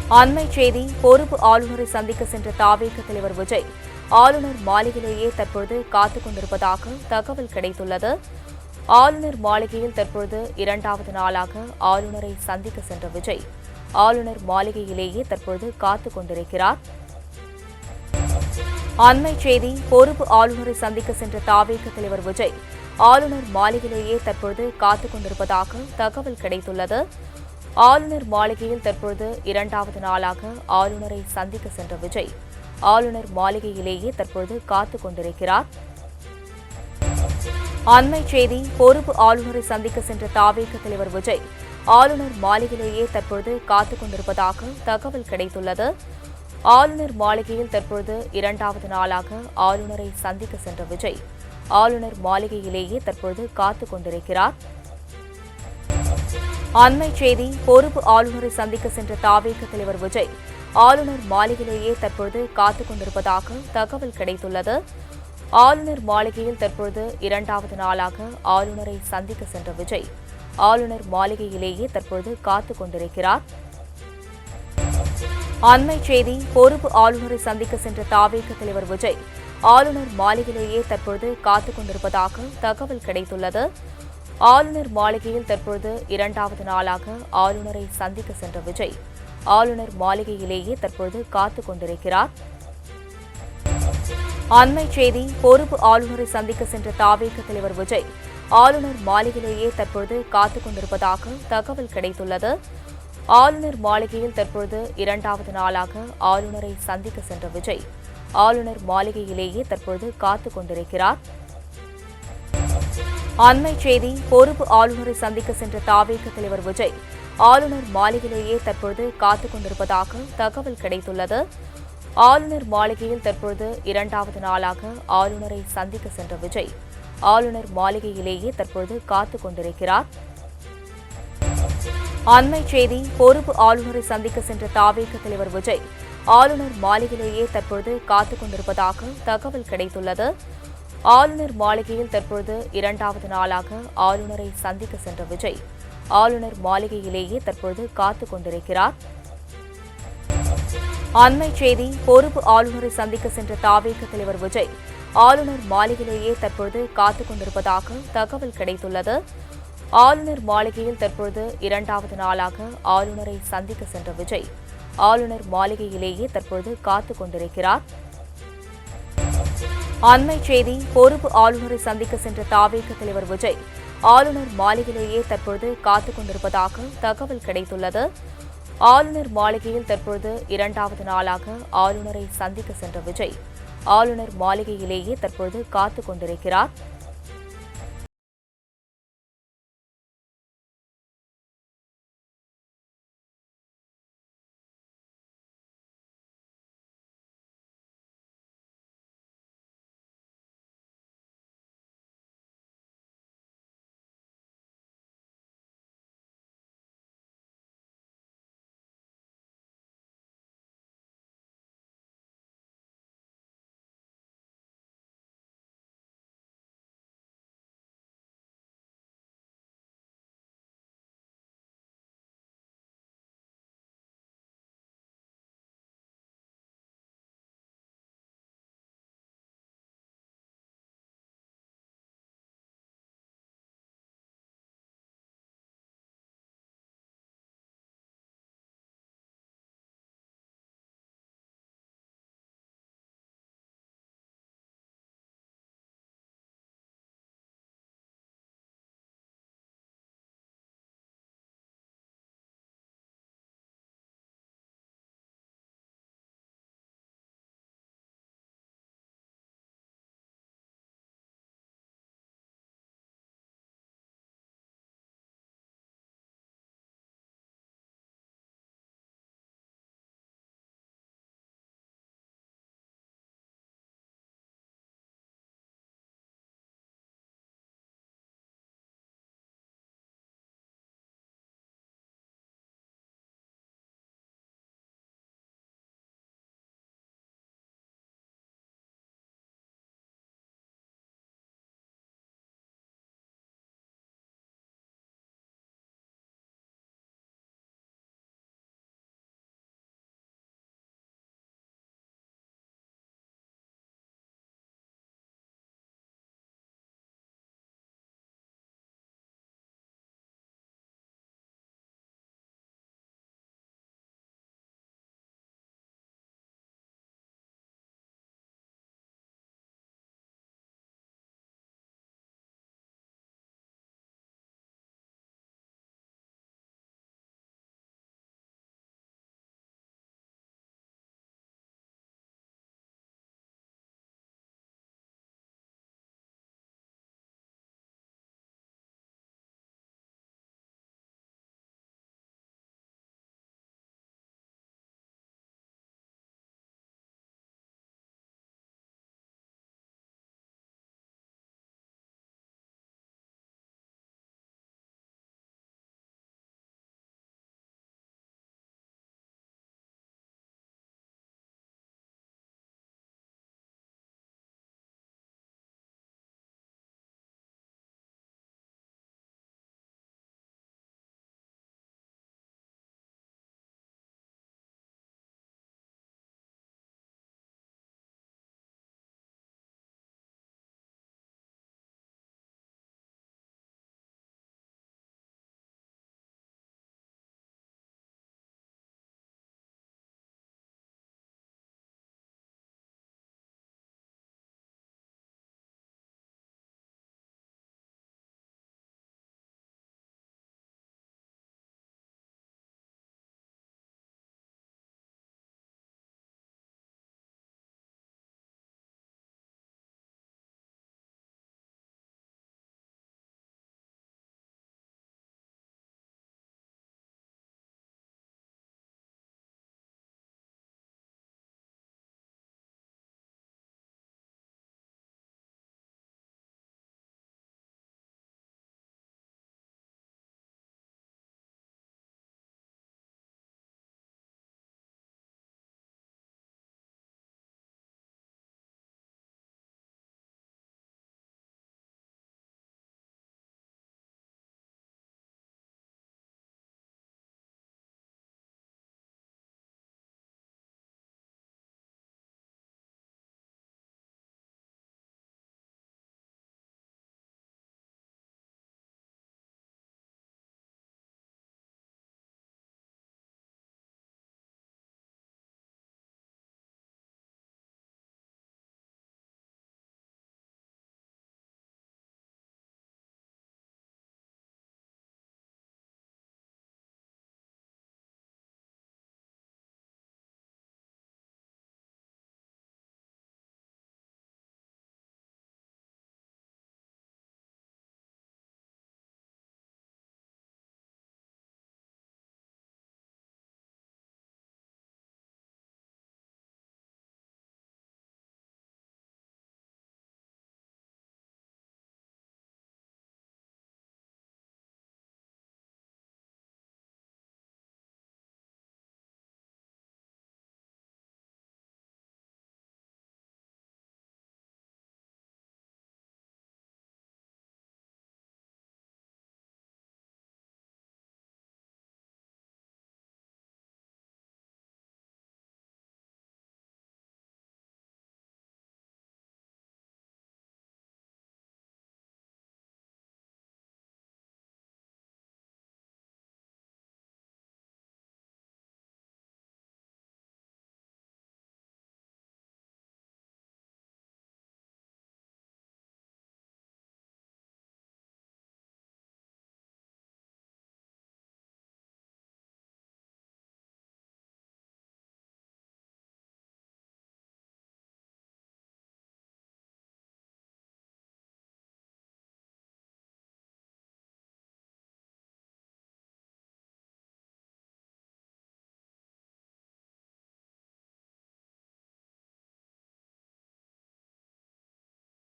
அண்மைச் செய்தி. பொறுப்பு ஆளுநரை சந்திக்க சென்ற தவேக தலைவர் விஜய் ஆளுநர் மாளிகையிலேயே தற்போது காத்துக் கொண்டிருப்பதாக தகவல் கிடைத்துள்ளது. ஆளுநர் மாளிகையில் தற்போது இரண்டாவது நாளாக ஆளுநரை சந்திக்க சென்ற விஜய் ஆளுநர் மாளிகையிலேயே தற்போது காத்துக் கொண்டிருக்கிறார். அண்மைச் செய்தி. பொறுப்பு ஆளுநரை சந்திக்க சென்ற தவேக தலைவர் விஜய் ஆளுநர் மாளிகையிலேயே தற்போது காத்துக் கொண்டிருப்பதாக தகவல் கிடைத்துள்ளது. ஆளுநர் மாளிகையில் தற்போது இரண்டாவது நாளாக ஆளுநரை சந்திக்க சென்ற விஜய் ஆளுநர் மாளிகையிலேயே தற்போது காத்துக் கொண்டிருக்கிறார். அண்மைச் செய்தி. பொறுப்பு ஆளுநரை சந்திக்க சென்ற தவேக தலைவர் விஜய் ஆளுநர் மாளிகையிலேயே தற்போது காத்துக் கொண்டிருப்பதாக தகவல் கிடைத்துள்ளது. ஆளுநர் மாளிகையில் தற்போது இரண்டாவது நாளாக ஆளுநரை சந்திக்க சென்ற விஜய் ஆளுநர் மாளிகையிலேயே தற்போது காத்துக் கொண்டிருக்கிறார். அண்மைச் செய்தி. பொறுப்பு ஆளுநரை சந்திக்க சென்ற தவேக தலைவர் விஜய் ஆளுநர் மாளிகையிலேயே தற்போது காத்துக் கொண்டிருப்பதாக தகவல் கிடைத்துள்ளது. ஆளுநர் மாளிகையில் தற்போது இரண்டாவது நாளாக ஆளுநரை சந்திக்க சென்ற விஜய் ஆளுநர் மாளிகையிலேயே தற்போது காத்துக் கொண்டிருக்கிறார். அண்மைச் செய்தி. பொறுப்பு ஆளுநரை சந்திக்க சென்ற தவேக தலைவர் விஜய் ஆளுநர் மாளிகையிலேயே தற்போது காத்துக் கொண்டிருப்பதாக தகவல் கிடைத்துள்ளது. ஆளுநர் மாளிகையில் தற்போது இரண்டாவது நாளாக ஆளுநரை சந்திக்க சென்ற விஜய் ஆளுநர் மாளிகையிலேயே தற்போது காத்துக் கொண்டிருக்கிறார். அண்மைச் செய்தி. பொறுப்பு ஆளுநரை சந்திக்க சென்ற தவேக தலைவர் விஜய் ஆளுநர் மாளிகையிலேயே தற்போது காத்துக் கொண்டிருப்பதாக தகவல் கிடைத்துள்ளது. ஆளுநர் மாளிகையில் தற்போது இரண்டாவது நாளாக ஆளுநரை சந்திக்க சென்ற விஜய் ஆளுநர் மாளிகையிலேயே தற்போது காத்துக் கொண்டிருக்கிறார். அண்மைச் செய்தி. பொறுப்பு ஆளுநரை சந்திக்க சென்ற தவேக தலைவர் விஜய் ஆளுநர் மாளிகையிலேயே தற்போது காத்துக் கொண்டிருப்பதாக தகவல் கிடைத்துள்ளது. ஆளுநர் மாளிகையில் தற்போது இரண்டாவது நாளாக ஆளுநரை சந்திக்க சென்ற விஜய் ஆளுநர் மாளிகையிலேயே தற்போது காத்துக் கொண்டிருக்கிறார். அண்மைச் செய்தி. பொறுப்பு ஆளுநரை சந்திக்க சென்ற தவேக தலைவர் விஜய் ஆளுநர் மாளிகையிலேயே தற்போது காத்துக் கொண்டிருப்பதாக தகவல் கிடைத்துள்ளது. ஆளுநர் மாளிகையில் தற்போது இரண்டாவது நாளாக ஆளுநரை சந்திக்க சென்ற விஜய் ஆளுநர் மாளிகையிலேயே தற்போது காத்துக் கொண்டிருக்கிறார். அண்மைச் செய்தி. பொறுப்பு ஆளுநரை சந்திக்க சென்ற தவேக தலைவர் விஜய் ஆளுநர் மாளிகையிலேயே தற்போது காத்துக் கொண்டிருப்பதாக தகவல் கிடைத்துள்ளது. ஆளுநர் மாளிகையில் தற்போது இரண்டாவது நாளாக ஆளுநரை சந்திக்க சென்ற விஜய் ஆளுநர் மாளிகையிலேயே தற்போது காத்துக் கொண்டிருக்கிறார். அண்மைச் செய்தி. பொறுப்பு ஆளுநரை சந்திக்க சென்ற தவேக தலைவர் விஜய் ஆளுநர் மாளிகையிலேயே தற்போது காத்துக் கொண்டிருப்பதாக தகவல் கிடைத்துள்ளது. ஆளுநர் மாளிகையில் தற்போது இரண்டாவது நாளாக ஆளுநரை சந்திக்க சென்ற விஜய் ஆளுநர் மாளிகையிலேயே தற்போது காத்துக் கொண்டிருக்கிறார்.